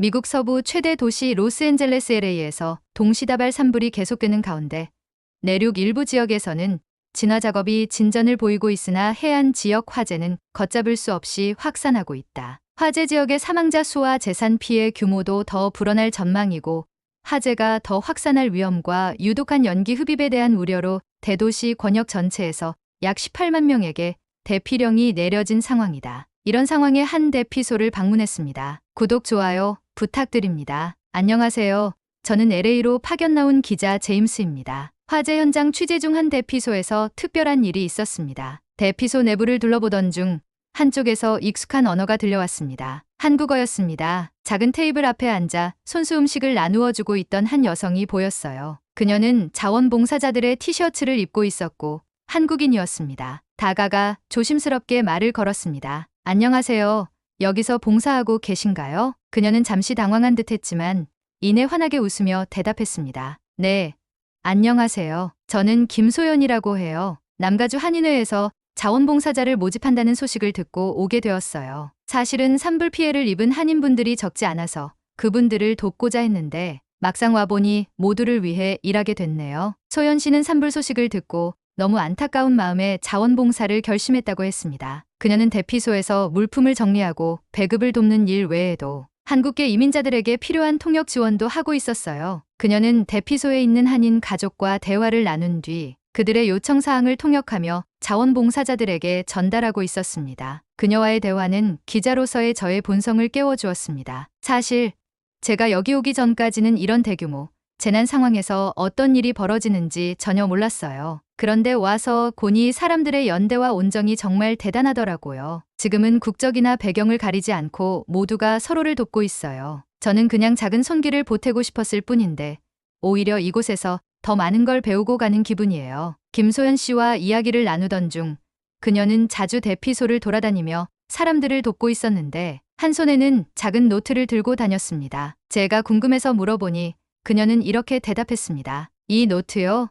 미국 서부 최대 도시 로스앤젤레스 LA에서 동시다발 산불이 계속되는 가운데 내륙 일부 지역에서는 진화 작업이 진전을 보이고 있으나 해안 지역 화재는 걷잡을 수 없이 확산하고 있다. 화재 지역의 사망자 수와 재산 피해 규모도 더 불어날 전망이고 화재가 더 확산할 위험과 유독한 연기 흡입에 대한 우려로 대도시 권역 전체에서 약 18만 명에게 대피령이 내려진 상황이다. 이런 상황에 한 대피소를 방문했습니다. 구독, 좋아요 부탁드립니다. 안녕하세요. 저는 LA로 파견 나온 기자 제임스입니다. 화재 현장 취재 중 한 대피소에서 특별한 일이 있었습니다. 대피소 내부를 둘러보던 중 한쪽에서 익숙한 언어가 들려왔습니다. 한국어였습니다. 작은 테이블 앞에 앉아 손수 음식을 나누어 주고 있던 한 여성이 보였어요. 그녀는 자원봉사자들의 티셔츠를 입고 있었고 한국인이었습니다. 다가가 조심스럽게 말을 걸었습니다. 안녕하세요. 여기서 봉사하고 계신가요? 그녀는 잠시 당황한 듯했지만 이내 환하게 웃으며 대답했습니다. 네. 안녕하세요. 저는 김소연이라고 해요. 남가주 한인회에서 자원봉사자를 모집한다는 소식을 듣고 오게 되었어요. 사실은 산불 피해를 입은 한인분들이 적지 않아서 그분들을 돕고자 했는데 막상 와보니 모두를 위해 일하게 됐네요. 소연 씨는 산불 소식을 듣고 너무 안타까운 마음에 자원봉사를 결심했다고 했습니다. 그녀는 대피소에서 물품을 정리하고 배급을 돕는 일 외에도 한국계 이민자들에게 필요한 통역 지원도 하고 있었어요. 그녀는 대피소에 있는 한인 가족과 대화를 나눈 뒤 그들의 요청 사항을 통역하며 자원봉사자들에게 전달하고 있었습니다. 그녀와의 대화는 기자로서의 저의 본성을 깨워주었습니다. 사실 제가 여기 오기 전까지는 이런 대규모 재난 상황에서 어떤 일이 벌어지는지 전혀 몰랐어요. 그런데 와서 보니 사람들의 연대와 온정이 정말 대단하더라고요. 지금은 국적이나 배경을 가리지 않고 모두가 서로를 돕고 있어요. 저는 그냥 작은 손길을 보태고 싶었을 뿐인데 오히려 이곳에서 더 많은 걸 배우고 가는 기분이에요. 김소연 씨와 이야기를 나누던 중 그녀는 자주 대피소를 돌아다니며 사람들을 돕고 있었는데 한 손에는 작은 노트를 들고 다녔습니다. 제가 궁금해서 물어보니 그녀는 이렇게 대답했습니다. 이 노트요?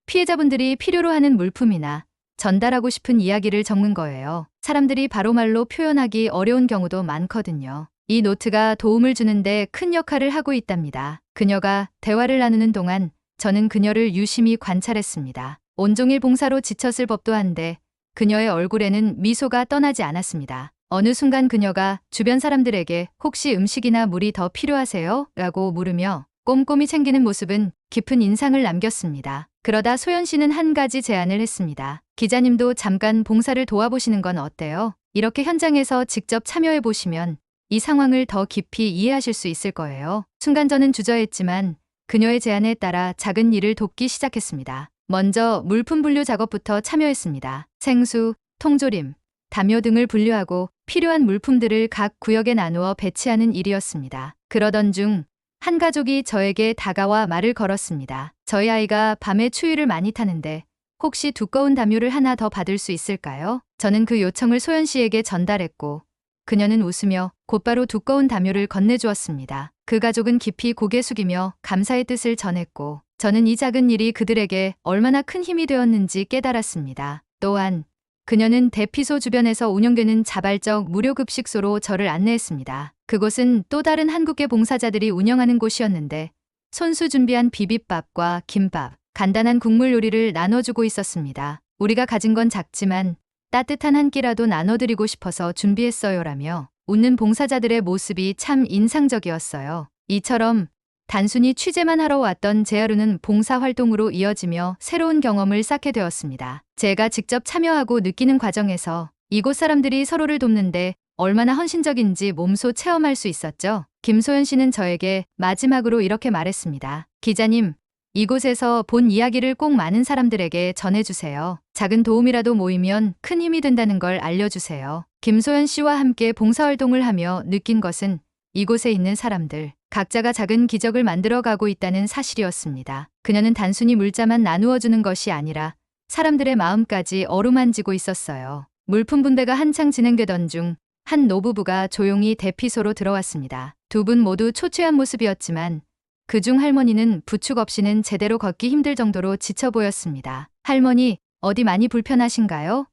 피해자분들이 필요로 하는 물품이나 전달하고 싶은 이야기를 적는 거예요. 사람들이 바로 말로 표현하기 어려운 경우도 많거든요. 이 노트가 도움을 주는데 큰 역할을 하고 있답니다. 그녀가 대화를 나누는 동안 저는 그녀를 유심히 관찰했습니다. 온종일 봉사로 지쳤을 법도 한데 그녀의 얼굴에는 미소가 떠나지 않았습니다. 어느 순간 그녀가 주변 사람들에게 혹시 음식이나 물이 더 필요하세요? 라고 물으며 꼼꼼히 챙기는 모습은 깊은 인상을 남겼습니다. 그러다 소연 씨는 한 가지 제안을 했습니다. 기자님도 잠깐 봉사를 도와보시는 건 어때요? 이렇게 현장에서 직접 참여해 보시면 이 상황을 더 깊이 이해하실 수 있을 거예요. 순간 저는 주저했지만 그녀의 제안에 따라 작은 일을 돕기 시작했습니다. 먼저 물품 분류 작업부터 참여했습니다. 생수, 통조림, 담요 등을 분류하고 필요한 물품들을 각 구역에 나누어 배치하는 일이었습니다. 그러던 중 한 가족이 저에게 다가와 말을 걸었습니다. 저희 아이가 밤에 추위를 많이 타는데 혹시 두꺼운 담요를 하나 더 받을 수 있을까요? 저는 그 요청을 소연 씨에게 전달했고 그녀는 웃으며 곧바로 두꺼운 담요를 건네주었습니다. 그 가족은 깊이 고개 숙이며 감사의 뜻을 전했고 저는 이 작은 일이 그들에게 얼마나 큰 힘이 되었는지 깨달았습니다. 또한 그녀는 대피소 주변에서 운영되는 자발적 무료급식소로 저를 안내했습니다. 그곳은 또 다른 한국계 봉사자들이 운영하는 곳이었는데 손수 준비한 비빔밥과 김밥, 간단한 국물 요리를 나눠주고 있었습니다. 우리가 가진 건 작지만 따뜻한 한 끼라도 나눠드리고 싶어서 준비했어요라며 웃는 봉사자들의 모습이 참 인상적이었어요. 이처럼 단순히 취재만 하러 왔던 제 하루는 봉사활동으로 이어지며 새로운 경험을 쌓게 되었습니다. 제가 직접 참여하고 느끼는 과정에서 이곳 사람들이 서로를 돕는데 얼마나 헌신적인지 몸소 체험할 수 있었죠. 김소연 씨는 저에게 마지막으로 이렇게 말했습니다. 기자님, 이곳에서 본 이야기를 꼭 많은 사람들에게 전해주세요. 작은 도움이라도 모이면 큰 힘이 된다는 걸 알려주세요. 김소연 씨와 함께 봉사활동을 하며 느낀 것은 이곳에 있는 사람들, 각자가 작은 기적을 만들어가고 있다는 사실이었습니다. 그녀는 단순히 물자만 나누어주는 것이 아니라 사람들의 마음까지 어루만지고 있었어요. 물품 분배가 한창 진행되던 중 한 노부부가 조용히 대피소로 들어왔습니다. 두 분 모두 초췌한 모습이었지만 그중 할머니는 부축 없이는 제대로 걷기 힘들 정도로 지쳐 보였습니다. 할머니, 어디 많이 불편하신가요?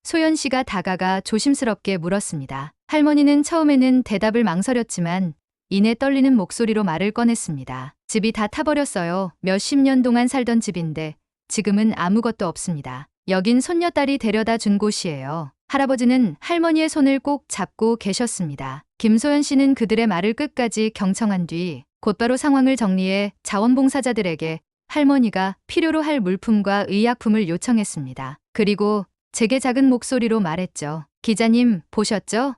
소연 씨가 다가가 조심스럽게 물었습니다. 할머니는 처음에는 대답을 망설였지만 이내 떨리는 목소리로 말을 꺼냈습니다. 집이 다 타버렸어요. 몇십 년 동안 살던 집인데 지금은 아무것도 없습니다. 여긴 손녀딸이 데려다 준 곳이에요. 할아버지는 할머니의 손을 꼭 잡고 계셨습니다. 김소연 씨는 그들의 말을 끝까지 경청한 뒤 곧바로 상황을 정리해 자원봉사자들에게 할머니가 필요로 할 물품과 의약품을 요청했습니다. 그리고 제게 작은 목소리로 말했죠. 기자님, 보셨죠?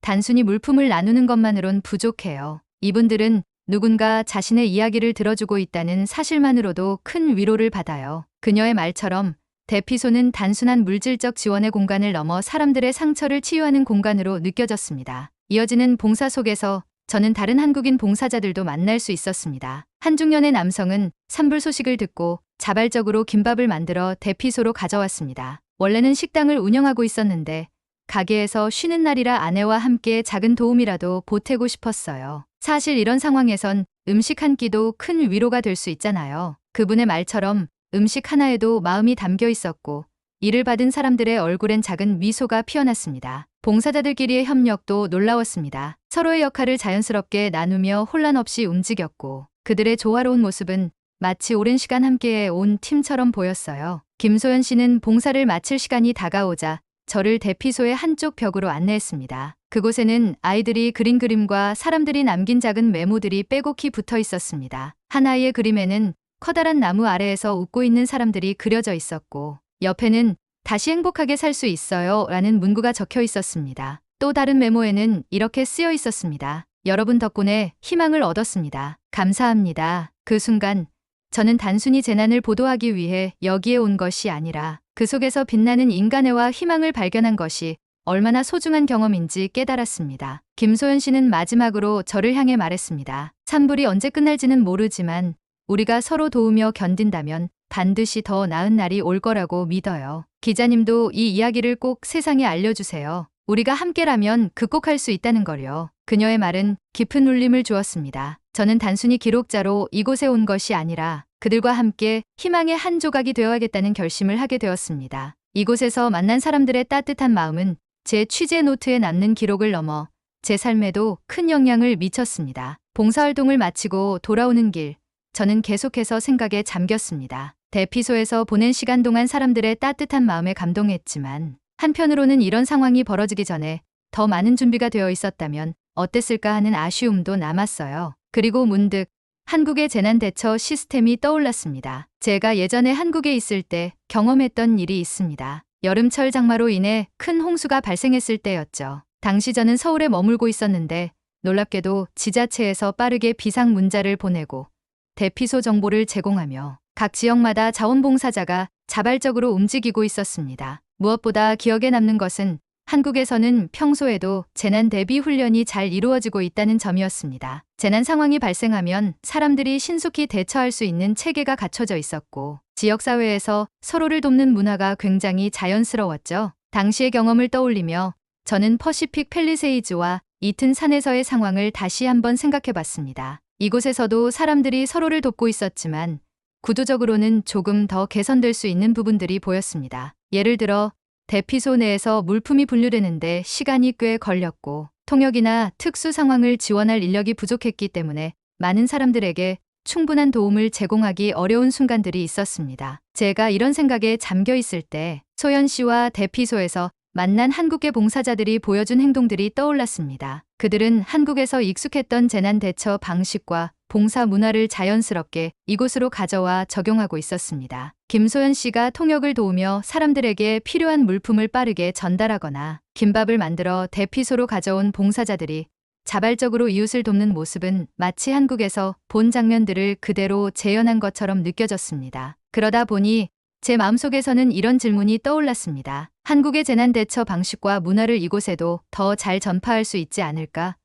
단순히 물품을 나누는 것만으론 부족해요. 이분들은 누군가 자신의 이야기를 들어주고 있다는 사실만으로도 큰 위로를 받아요. 그녀의 말처럼 대피소는 단순한 물질적 지원의 공간을 넘어 사람들의 상처를 치유하는 공간으로 느껴졌습니다. 이어지는 봉사 속에서 저는 다른 한국인 봉사자들도 만날 수 있었습니다. 한 중년의 남성은 산불 소식을 듣고 자발적으로 김밥을 만들어 대피소로 가져왔습니다. 원래는 식당을 운영하고 있었는데 가게에서 쉬는 날이라 아내와 함께 작은 도움이라도 보태고 싶었어요. 사실 이런 상황에선 음식 한 끼도 큰 위로가 될 수 있잖아요. 그분의 말처럼 음식 하나에도 마음이 담겨 있었고 이를 받은 사람들의 얼굴엔 작은 미소가 피어났습니다. 봉사자들끼리의 협력도 놀라웠습니다. 서로의 역할을 자연스럽게 나누며 혼란 없이 움직였고 그들의 조화로운 모습은 마치 오랜 시간 함께해 온 팀처럼 보였어요. 김소연 씨는 봉사를 마칠 시간이 다가오자 저를 대피소의 한쪽 벽으로 안내했습니다. 그곳에는 아이들이 그린 그림과 사람들이 남긴 작은 메모들이 빼곡히 붙어 있었습니다. 한 아이의 그림에는 커다란 나무 아래에서 웃고 있는 사람들이 그려져 있었고 옆에는 다시 행복하게 살 수 있어요 라는 문구가 적혀 있었습니다. 또 다른 메모에는 이렇게 쓰여 있었습니다. 여러분 덕분에 희망을 얻었습니다. 감사합니다. 그 순간 저는 단순히 재난을 보도하기 위해 여기에 온 것이 아니라 그 속에서 빛나는 인간애와 희망을 발견한 것이 얼마나 소중한 경험인지 깨달았습니다. 김소연 씨는 마지막으로 저를 향해 말했습니다. 산불이 언제 끝날지는 모르지만 우리가 서로 도우며 견딘다면 반드시 더 나은 날이 올 거라고 믿어요. 기자님도 이 이야기를 꼭 세상에 알려주세요. 우리가 함께라면 극복할 수 있다는 걸요. 그녀의 말은 깊은 울림을 주었습니다. 저는 단순히 기록자로 이곳에 온 것이 아니라 그들과 함께 희망의 한 조각이 되어야겠다는 결심을 하게 되었습니다. 이곳에서 만난 사람들의 따뜻한 마음은 제 취재 노트에 남는 기록을 넘어 제 삶에도 큰 영향을 미쳤습니다. 봉사활동을 마치고 돌아오는 길, 저는 계속해서 생각에 잠겼습니다. 대피소에서 보낸 시간 동안 사람들의 따뜻한 마음에 감동했지만 한편으로는 이런 상황이 벌어지기 전에 더 많은 준비가 되어 있었다면 어땠을까 하는 아쉬움도 남았어요. 그리고 문득 한국의 재난대처 시스템이 떠올랐습니다. 제가 예전에 한국에 있을 때 경험했던 일이 있습니다. 여름철 장마로 인해 큰 홍수가 발생했을 때였죠. 당시 저는 서울에 머물고 있었는데 놀랍게도 지자체에서 빠르게 비상 문자를 보내고 대피소 정보를 제공하며 각 지역마다 자원봉사자가 자발적으로 움직이고 있었습니다. 무엇보다 기억에 남는 것은 한국에서는 평소에도 재난 대비 훈련이 잘 이루어지고 있다는 점이었습니다. 재난 상황이 발생하면 사람들이 신속히 대처할 수 있는 체계가 갖춰져 있었고 지역사회에서 서로를 돕는 문화가 굉장히 자연스러웠죠. 당시의 경험을 떠올리며 저는 퍼시픽 팰리세이즈와 이튼 산에서의 상황을 다시 한번 생각해봤습니다. 이곳에서도 사람들이 서로를 돕고 있었지만 구조적으로는 조금 더 개선될 수 있는 부분들이 보였습니다. 예를 들어 대피소 내에서 물품이 분류되는데 시간이 꽤 걸렸고 통역이나 특수 상황을 지원할 인력이 부족했기 때문에 많은 사람들에게 충분한 도움을 제공하기 어려운 순간들이 있었습니다. 제가 이런 생각에 잠겨 있을 때 소연 씨와 대피소에서 만난 한국계 봉사자들이 보여준 행동들이 떠올랐습니다. 그들은 한국에서 익숙했던 재난 대처 방식과 봉사 문화를 자연스럽게 이곳으로 가져와 적용하고 있었습니다. 김소연 씨가 통역을 도우며 사람들에게 필요한 물품을 빠르게 전달하거나 김밥을 만들어 대피소로 가져온 봉사자들이 자발적으로 이웃을 돕는 모습은 마치 한국에서 본 장면들을 그대로 재현한 것처럼 느껴졌습니다. 그러다 보니 제 마음속에서는 이런 질문이 떠올랐습니다. 한국의 재난 대처 방식과 문화를 이곳에도 더 잘 전파할 수 있지 않을까?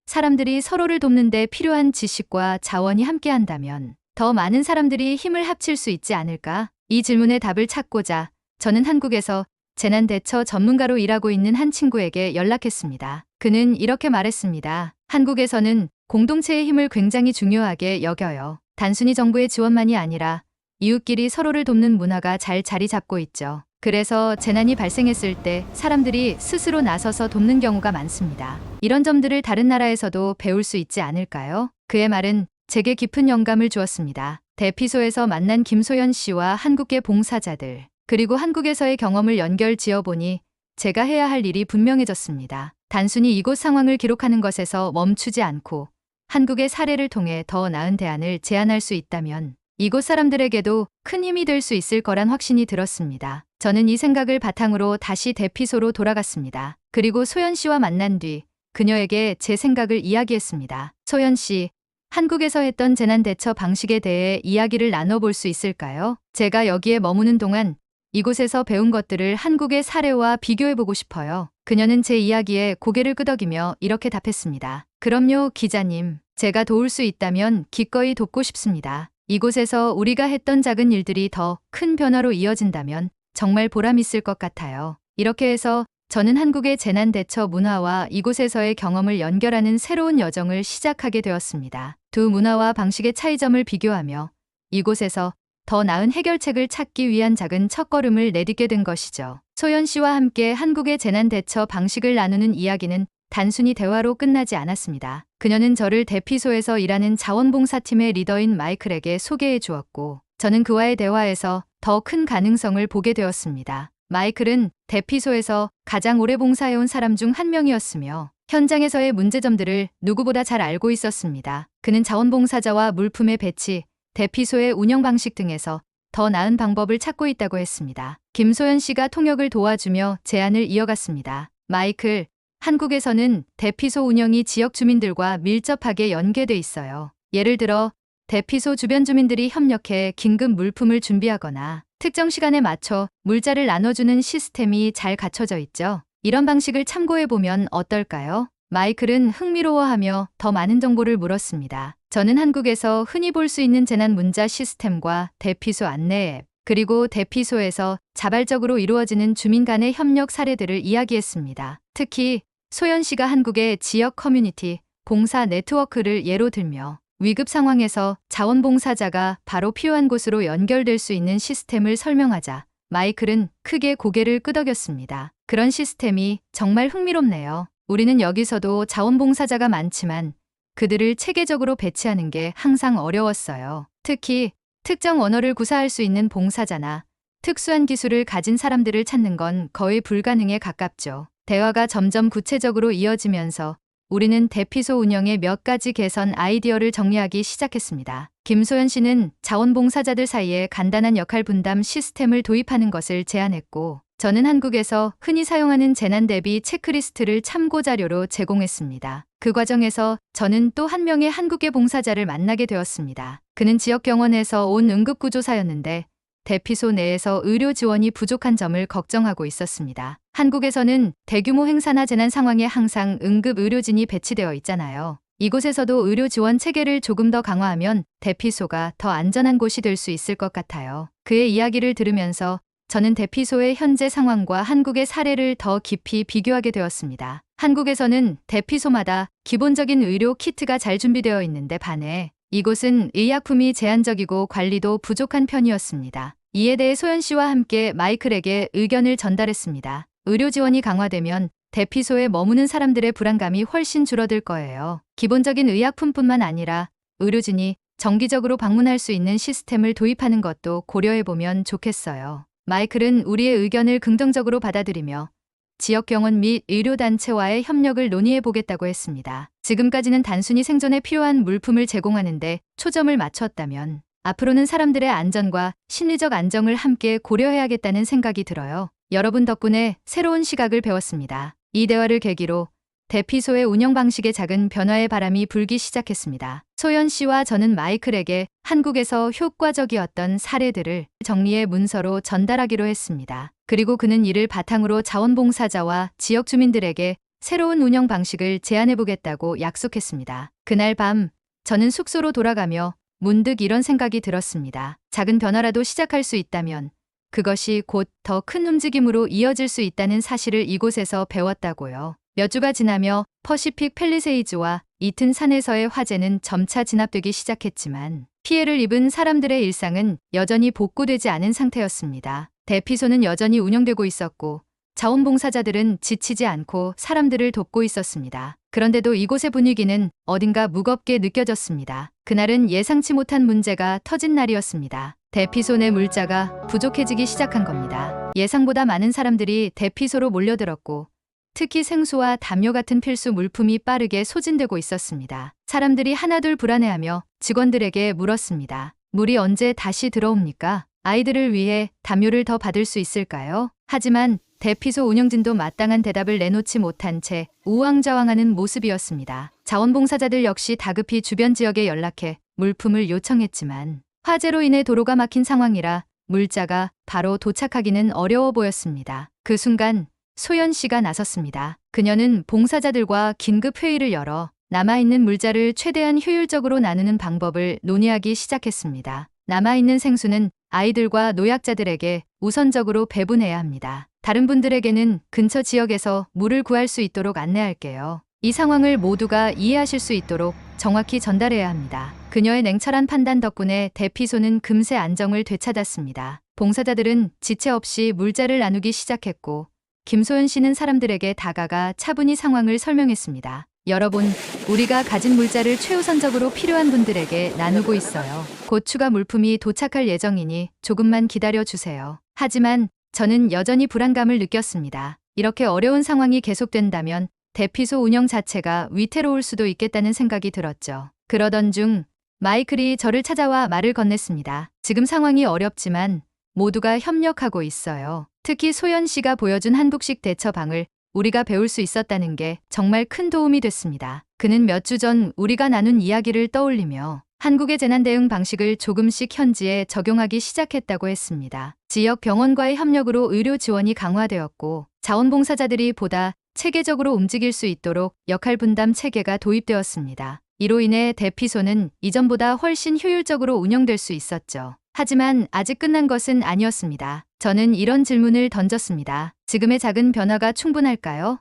사람들이 서로를 돕는 데 필요한 지식과 자원이 함께한다면 더 많은 사람들이 힘을 합칠 수 있지 않을까? 이 질문의 답을 찾고자 저는 한국에서 재난 대처 전문가로 일하고 있는 한 친구에게 연락했습니다. 그는 이렇게 말했습니다. 한국에서는 공동체의 힘을 굉장히 중요하게 여겨요. 단순히 정부의 지원만이 아니라 이웃끼리 서로를 돕는 문화가 잘 자리 잡고 있죠. 그래서 재난이 발생했을 때 사람들이 스스로 나서서 돕는 경우가 많습니다. 이런 점들을 다른 나라에서도 배울 수 있지 않을까요? 그의 말은 제게 깊은 영감을 주었습니다. 대피소에서 만난 김소연 씨와 한국계 봉사자들, 그리고 한국에서의 경험을 연결 지어보니 제가 해야 할 일이 분명해졌습니다. 단순히 이곳 상황을 기록하는 것에서 멈추지 않고 한국의 사례를 통해 더 나은 대안을 제안할 수 있다면 이곳 사람들에게도 큰 힘이 될 수 있을 거란 확신이 들었습니다. 저는 이 생각을 바탕으로 다시 대피소로 돌아갔습니다. 그리고 소연 씨와 만난 뒤 그녀에게 제 생각을 이야기했습니다. 소연 씨, 한국에서 했던 재난 대처 방식에 대해 이야기를 나눠볼 수 있을까요? 제가 여기에 머무는 동안 이곳에서 배운 것들을 한국의 사례와 비교해보고 싶어요. 그녀는 제 이야기에 고개를 끄덕이며 이렇게 답했습니다. 그럼요, 기자님. 제가 도울 수 있다면 기꺼이 돕고 싶습니다. 이곳에서 우리가 했던 작은 일들이 더 큰 변화로 이어진다면 정말 보람 있을 것 같아요. 이렇게 해서 저는 한국의 재난 대처 문화와 이곳에서의 경험을 연결하는 새로운 여정을 시작하게 되었습니다. 두 문화와 방식의 차이점을 비교하며 이곳에서 더 나은 해결책을 찾기 위한 작은 첫걸음을 내딛게 된 것이죠. 소연 씨와 함께 한국의 재난 대처 방식을 나누는 이야기는 단순히 대화로 끝나지 않았습니다. 그녀는 저를 대피소에서 일하는 자원봉사팀의 리더인 마이클에게 소개해 주었고, 저는 그와의 대화에서 더 큰 가능성을 보게 되었습니다. 마이클은 대피소에서 가장 오래 봉사해온 사람 중 한 명이었으며 현장에서의 문제점들을 누구보다 잘 알고 있었습니다. 그는 자원봉사자와 물품의 배치, 대피소의 운영 방식 등에서 더 나은 방법을 찾고 있다고 했습니다. 김소연 씨가 통역을 도와주며 제안을 이어갔습니다. 마이클, 한국에서는 대피소 운영이 지역 주민들과 밀접하게 연계돼 있어요. 예를 들어 대피소 주변 주민들이 협력해 긴급 물품을 준비하거나 특정 시간에 맞춰 물자를 나눠주는 시스템이 잘 갖춰져 있죠. 이런 방식을 참고해보면 어떨까요? 마이클은 흥미로워하며 더 많은 정보를 물었습니다. 저는 한국에서 흔히 볼 수 있는 재난 문자 시스템과 대피소 안내 앱, 그리고 대피소에서 자발적으로 이루어지는 주민 간의 협력 사례들을 이야기했습니다. 특히 소연 씨가 한국의 지역 커뮤니티, 봉사 네트워크를 예로 들며 위급 상황에서 자원봉사자가 바로 필요한 곳으로 연결될 수 있는 시스템을 설명하자 마이클은 크게 고개를 끄덕였습니다. 그런 시스템이 정말 흥미롭네요. 우리는 여기서도 자원봉사자가 많지만 그들을 체계적으로 배치하는 게 항상 어려웠어요. 특히 특정 언어를 구사할 수 있는 봉사자나 특수한 기술을 가진 사람들을 찾는 건 거의 불가능에 가깝죠. 대화가 점점 구체적으로 이어지면서 우리는 대피소 운영의 몇 가지 개선 아이디어를 정리하기 시작했습니다. 김소연 씨는 자원봉사자들 사이에 간단한 역할 분담 시스템을 도입하는 것을 제안했고, 저는 한국에서 흔히 사용하는 재난 대비 체크리스트를 참고 자료로 제공했습니다. 그 과정에서 저는 또 한 명의 한국계 봉사자를 만나게 되었습니다. 그는 지역 병원에서 온 응급구조사였는데 대피소 내에서 의료 지원이 부족한 점을 걱정하고 있었습니다. 한국에서는 대규모 행사나 재난 상황에 항상 응급 의료진이 배치되어 있잖아요. 이곳에서도 의료 지원 체계를 조금 더 강화하면 대피소가 더 안전한 곳이 될 수 있을 것 같아요. 그의 이야기를 들으면서 저는 대피소의 현재 상황과 한국의 사례를 더 깊이 비교하게 되었습니다. 한국에서는 대피소마다 기본적인 의료 키트가 잘 준비되어 있는데 반해 이곳은 의약품이 제한적이고 관리도 부족한 편이었습니다. 이에 대해 소연 씨와 함께 마이클에게 의견을 전달했습니다. 의료 지원이 강화되면 대피소에 머무는 사람들의 불안감이 훨씬 줄어들 거예요. 기본적인 의약품뿐만 아니라 의료진이 정기적으로 방문할 수 있는 시스템을 도입하는 것도 고려해보면 좋겠어요. 마이클은 우리의 의견을 긍정적으로 받아들이며 지역병원 및 의료단체와의 협력을 논의해보겠다고 했습니다. 지금까지는 단순히 생존에 필요한 물품을 제공하는 데 초점을 맞췄다면 앞으로는 사람들의 안전과 심리적 안정을 함께 고려해야겠다는 생각이 들어요. 여러분 덕분에 새로운 시각을 배웠습니다. 이 대화를 계기로 대피소의 운영 방식에 작은 변화의 바람이 불기 시작했습니다. 소연 씨와 저는 마이클에게 한국에서 효과적이었던 사례들을 정리해 문서로 전달하기로 했습니다. 그리고 그는 이를 바탕으로 자원봉사자와 지역 주민들에게 새로운 운영 방식을 제안해보겠다고 약속했습니다. 그날 밤 저는 숙소로 돌아가며 문득 이런 생각이 들었습니다. 작은 변화라도 시작할 수 있다면 그것이 곧 더 큰 움직임으로 이어질 수 있다는 사실을 이곳에서 배웠다고요. 몇 주가 지나며 퍼시픽 팰리세이즈와 이튼 산에서의 화재는 점차 진압되기 시작했지만 피해를 입은 사람들의 일상은 여전히 복구되지 않은 상태였습니다. 대피소는 여전히 운영되고 있었고 자원봉사자들은 지치지 않고 사람들을 돕고 있었습니다. 그런데도 이곳의 분위기는 어딘가 무겁게 느껴졌습니다. 그날은 예상치 못한 문제가 터진 날이었습니다. 대피소 내 물자가 부족해지기 시작한 겁니다. 예상보다 많은 사람들이 대피소로 몰려들었고 특히 생수와 담요 같은 필수 물품이 빠르게 소진되고 있었습니다. 사람들이 하나둘 불안해하며 직원들에게 물었습니다. 물이 언제 다시 들어옵니까? 아이들을 위해 담요를 더 받을 수 있을까요? 하지만 대피소 운영진도 마땅한 대답을 내놓지 못한 채 우왕좌왕하는 모습이었습니다. 자원봉사자들 역시 다급히 주변 지역에 연락해 물품을 요청했지만 화재로 인해 도로가 막힌 상황이라 물자가 바로 도착하기는 어려워 보였습니다. 그 순간 소연 씨가 나섰습니다. 그녀는 봉사자들과 긴급 회의를 열어 남아있는 물자를 최대한 효율적으로 나누는 방법을 논의하기 시작했습니다. 남아있는 생수는 아이들과 노약자들에게 우선적으로 배분해야 합니다. 다른 분들에게는 근처 지역에서 물을 구할 수 있도록 안내할게요. 이 상황을 모두가 이해하실 수 있도록 정확히 전달해야 합니다. 그녀의 냉철한 판단 덕분에 대피소는 금세 안정을 되찾았습니다. 봉사자들은 지체 없이 물자를 나누기 시작했고 김소연 씨는 사람들에게 다가가 차분히 상황을 설명했습니다. 여러분, 우리가 가진 물자를 최우선적으로 필요한 분들에게 나누고 있어요. 곧 추가 물품이 도착할 예정이니 조금만 기다려 주세요. 하지만 저는 여전히 불안감을 느꼈습니다. 이렇게 어려운 상황이 계속된다면 대피소 운영 자체가 위태로울 수도 있겠다는 생각이 들었죠. 그러던 중 마이클이 저를 찾아와 말을 건넸습니다. 지금 상황이 어렵지만 모두가 협력하고 있어요. 특히 소연 씨가 보여준 한국식 대처방을 우리가 배울 수 있었다는 게 정말 큰 도움이 됐습니다. 그는 몇 주 전 우리가 나눈 이야기를 떠올리며 한국의 재난 대응 방식을 조금씩 현지에 적용하기 시작했다고 했습니다. 지역 병원과의 협력으로 의료 지원이 강화되었고 자원봉사자들이 보다 체계적으로 움직일 수 있도록 역할 분담 체계가 도입되었습니다. 이로 인해 대피소는 이전보다 훨씬 효율적으로 운영될 수 있었죠. 하지만 아직 끝난 것은 아니었습니다. 저는 이런 질문을 던졌습니다. 지금의 작은 변화가 충분할까요?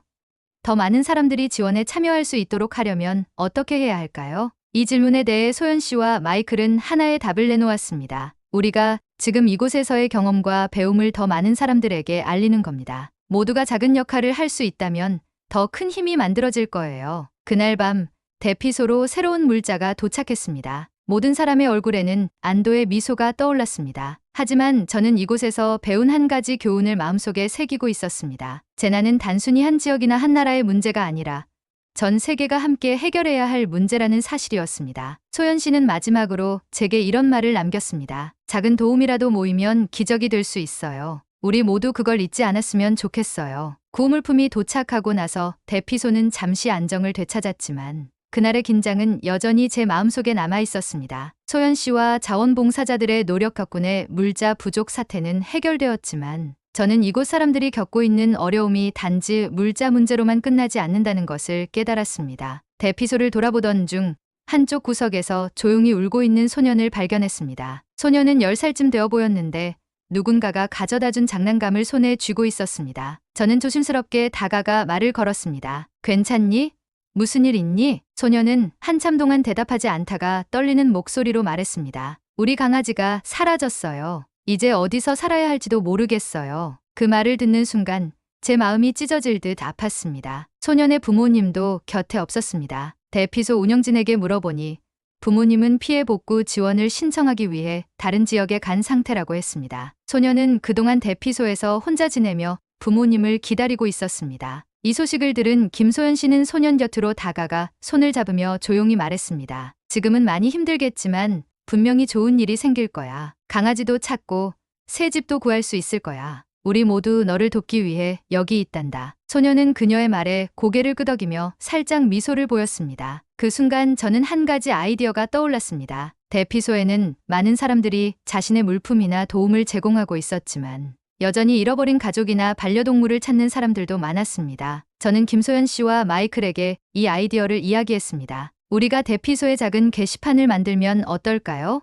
더 많은 사람들이 지원에 참여할 수 있도록 하려면 어떻게 해야 할까요? 이 질문에 대해 소연 씨와 마이클은 하나의 답을 내놓았습니다. 우리가 지금 이곳에서의 경험과 배움을 더 많은 사람들에게 알리는 겁니다. 모두가 작은 역할을 할 수 있다면 더 큰 힘이 만들어질 거예요. 그날 밤 대피소로 새로운 물자가 도착했습니다. 모든 사람의 얼굴에는 안도의 미소가 떠올랐습니다. 하지만 저는 이곳에서 배운 한 가지 교훈을 마음속에 새기고 있었습니다. 재난은 단순히 한 지역이나 한 나라의 문제가 아니라 전 세계가 함께 해결해야 할 문제라는 사실이었습니다. 소연 씨는 마지막으로 제게 이런 말을 남겼습니다. 작은 도움이라도 모이면 기적이 될 수 있어요. 우리 모두 그걸 잊지 않았으면 좋겠어요. 구호물품이 도착하고 나서 대피소는 잠시 안정을 되찾았지만 그날의 긴장은 여전히 제 마음속에 남아 있었습니다. 소연 씨와 자원봉사자들의 노력 덕분에 물자 부족 사태는 해결되었지만 저는 이곳 사람들이 겪고 있는 어려움이 단지 물자 문제로만 끝나지 않는다는 것을 깨달았습니다. 대피소를 돌아보던 중 한쪽 구석에서 조용히 울고 있는 소년을 발견했습니다. 소년은 10살쯤 되어 보였는데 누군가가 가져다준 장난감을 손에 쥐고 있었습니다. 저는 조심스럽게 다가가 말을 걸었습니다. 괜찮니? 무슨 일 있니? 소년은 한참 동안 대답하지 않다가 떨리는 목소리로 말했습니다. 우리 강아지가 사라졌어요. 이제 어디서 살아야 할지도 모르겠어요. 그 말을 듣는 순간 제 마음이 찢어질 듯 아팠습니다. 소년의 부모님도 곁에 없었습니다. 대피소 운영진에게 물어보니 부모님은 피해 복구 지원을 신청하기 위해 다른 지역에 간 상태라고 했습니다. 소년은 그동안 대피소에서 혼자 지내며 부모님을 기다리고 있었습니다. 이 소식을 들은 김소연 씨는 소년 곁으로 다가가 손을 잡으며 조용히 말했습니다. 지금은 많이 힘들겠지만 분명히 좋은 일이 생길 거야. 강아지도 찾고 새 집도 구할 수 있을 거야. 우리 모두 너를 돕기 위해 여기 있단다. 소년은 그녀의 말에 고개를 끄덕이며 살짝 미소를 보였습니다. 그 순간 저는 한 가지 아이디어가 떠올랐습니다. 대피소에는 많은 사람들이 자신의 물품이나 도움을 제공하고 있었지만 여전히 잃어버린 가족이나 반려동물을 찾는 사람들도 많았습니다. 저는 김소연 씨와 마이클에게 이 아이디어를 이야기했습니다. 우리가 대피소에 작은 게시판을 만들면 어떨까요?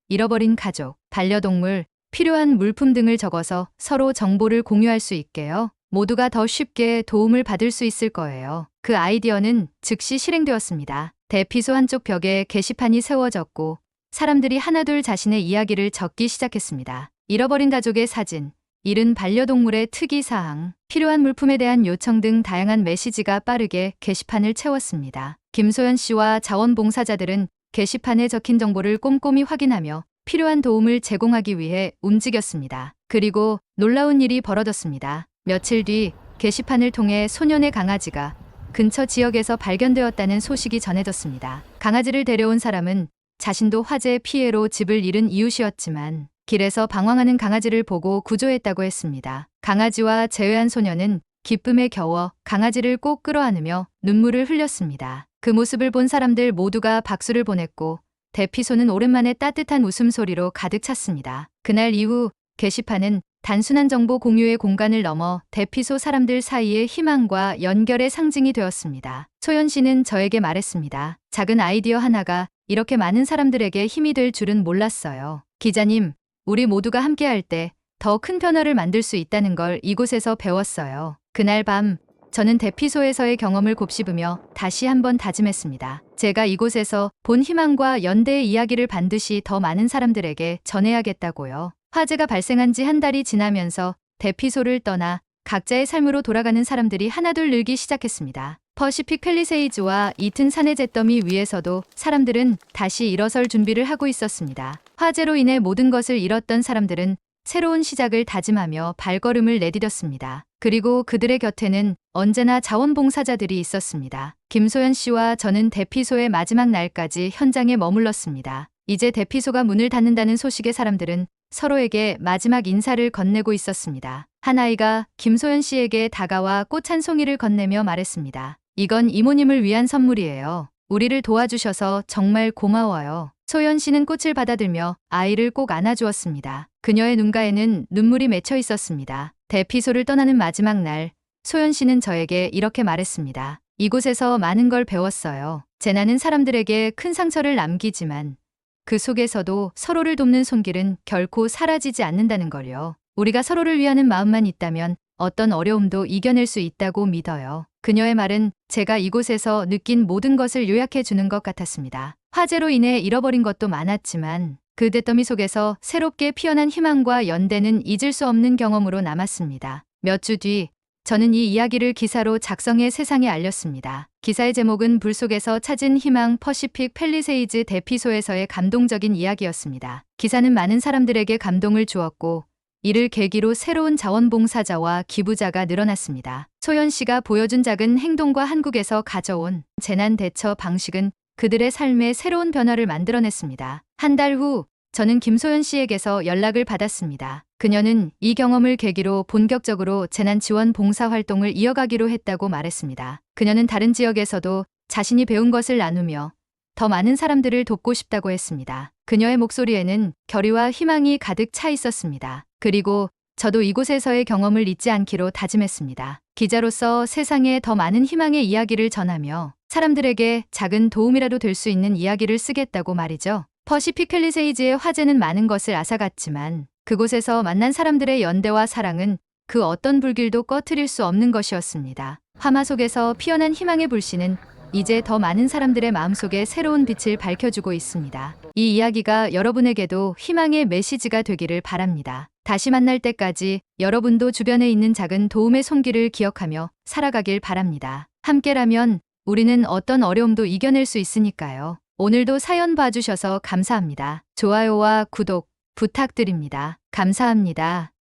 잃어버린 가족, 반려동물, 필요한 물품 등을 적어서 서로 정보를 공유할 수 있게요. 모두가 더 쉽게 도움을 받을 수 있을 거예요. 그 아이디어는 즉시 실행되었습니다. 대피소 한쪽 벽에 게시판이 세워졌고 사람들이 하나둘 자신의 이야기를 적기 시작했습니다. 잃어버린 가족의 사진, 잃은 반려동물의 특이사항, 필요한 물품에 대한 요청 등 다양한 메시지가 빠르게 게시판을 채웠습니다. 김소연 씨와 자원봉사자들은 게시판에 적힌 정보를 꼼꼼히 확인하며 필요한 도움을 제공하기 위해 움직였습니다. 그리고 놀라운 일이 벌어졌습니다. 며칠 뒤 게시판을 통해 소년의 강아지가 근처 지역에서 발견되었다는 소식이 전해졌습니다. 강아지를 데려온 사람은 자신도 화재 피해로 집을 잃은 이웃이었지만 길에서 방황하는 강아지를 보고 구조했다고 했습니다. 강아지와 재회한 소년은 기쁨에 겨워 강아지를 꼭 끌어안으며 눈물을 흘렸습니다. 그 모습을 본 사람들 모두가 박수를 보냈고 대피소는 오랜만에 따뜻한 웃음소리로 가득 찼습니다. 그날 이후 게시판은 단순한 정보 공유의 공간을 넘어 대피소 사람들 사이의 희망과 연결의 상징이 되었습니다. 소연 씨는 저에게 말했습니다. 작은 아이디어 하나가 이렇게 많은 사람들에게 힘이 될 줄은 몰랐어요. 기자님, 우리 모두가 함께할 때 더 큰 변화를 만들 수 있다는 걸 이곳에서 배웠어요. 그날 밤 저는 대피소에서의 경험을 곱씹으며 다시 한번 다짐했습니다. 제가 이곳에서 본 희망과 연대의 이야기를 반드시 더 많은 사람들에게 전해야겠다고요. 화재가 발생한 지 한 달이 지나면서 대피소를 떠나 각자의 삶으로 돌아가는 사람들이 하나둘 늘기 시작했습니다. 퍼시픽 팰리세이즈와 이튼 산의 잿더미 위에서도 사람들은 다시 일어설 준비를 하고 있었습니다. 화재로 인해 모든 것을 잃었던 사람들은 새로운 시작을 다짐하며 발걸음을 내디뎠습니다. 그리고 그들의 곁에는 언제나 자원봉사자들이 있었습니다. 김소연 씨와 저는 대피소의 마지막 날까지 현장에 머물렀습니다. 이제 대피소가 문을 닫는다는 소식에 사람들은 서로에게 마지막 인사를 건네고 있었습니다. 한 아이가 김소연 씨에게 다가와 꽃 한 송이를 건네며 말했습니다. 이건 이모님을 위한 선물이에요. 우리를 도와주셔서 정말 고마워요. 소연 씨는 꽃을 받아들며 아이를 꼭 안아주었습니다. 그녀의 눈가에는 눈물이 맺혀 있었습니다. 대피소를 떠나는 마지막 날, 소연 씨는 저에게 이렇게 말했습니다. 이곳에서 많은 걸 배웠어요. 재난은 사람들에게 큰 상처를 남기지만 그 속에서도 서로를 돕는 손길은 결코 사라지지 않는다는 걸요. 우리가 서로를 위하는 마음만 있다면 어떤 어려움도 이겨낼 수 있다고 믿어요. 그녀의 말은 제가 이곳에서 느낀 모든 것을 요약해 주는 것 같았습니다. 화재로 인해 잃어버린 것도 많았지만 그 잿더미 속에서 새롭게 피어난 희망과 연대는 잊을 수 없는 경험으로 남았습니다. 몇 주 뒤 저는 이 이야기를 기사로 작성해 세상에 알렸습니다. 기사의 제목은 불 속에서 찾은 희망 퍼시픽 팰리세이즈 대피소에서의 감동적인 이야기였습니다. 기사는 많은 사람들에게 감동을 주었고 이를 계기로 새로운 자원봉사자와 기부자가 늘어났습니다. 소연 씨가 보여준 작은 행동과 한국에서 가져온 재난 대처 방식은 그들의 삶에 새로운 변화를 만들어냈습니다. 한 달 후 저는 김소연 씨에게서 연락을 받았습니다. 그녀는 이 경험을 계기로 본격적으로 재난 지원 봉사 활동을 이어가기로 했다고 말했습니다. 그녀는 다른 지역에서도 자신이 배운 것을 나누며 더 많은 사람들을 돕고 싶다고 했습니다. 그녀의 목소리에는 결의와 희망이 가득 차 있었습니다. 그리고 저도 이곳에서의 경험을 잊지 않기로 다짐했습니다. 기자로서 세상에 더 많은 희망의 이야기를 전하며 사람들에게 작은 도움이라도 될 수 있는 이야기를 쓰겠다고 말이죠. 퍼시픽 팰리세이즈의 화재는 많은 것을 앗아갔지만 그곳에서 만난 사람들의 연대와 사랑은 그 어떤 불길도 꺼트릴 수 없는 것이었습니다. 화마 속에서 피어난 희망의 불씨는 이제 더 많은 사람들의 마음속에 새로운 빛을 밝혀주고 있습니다. 이 이야기가 여러분에게도 희망의 메시지가 되기를 바랍니다. 다시 만날 때까지 여러분도 주변에 있는 작은 도움의 손길을 기억하며 살아가길 바랍니다. 함께라면 우리는 어떤 어려움도 이겨낼 수 있으니까요. 오늘도 사연 봐주셔서 감사합니다. 좋아요와 구독 부탁드립니다. 감사합니다.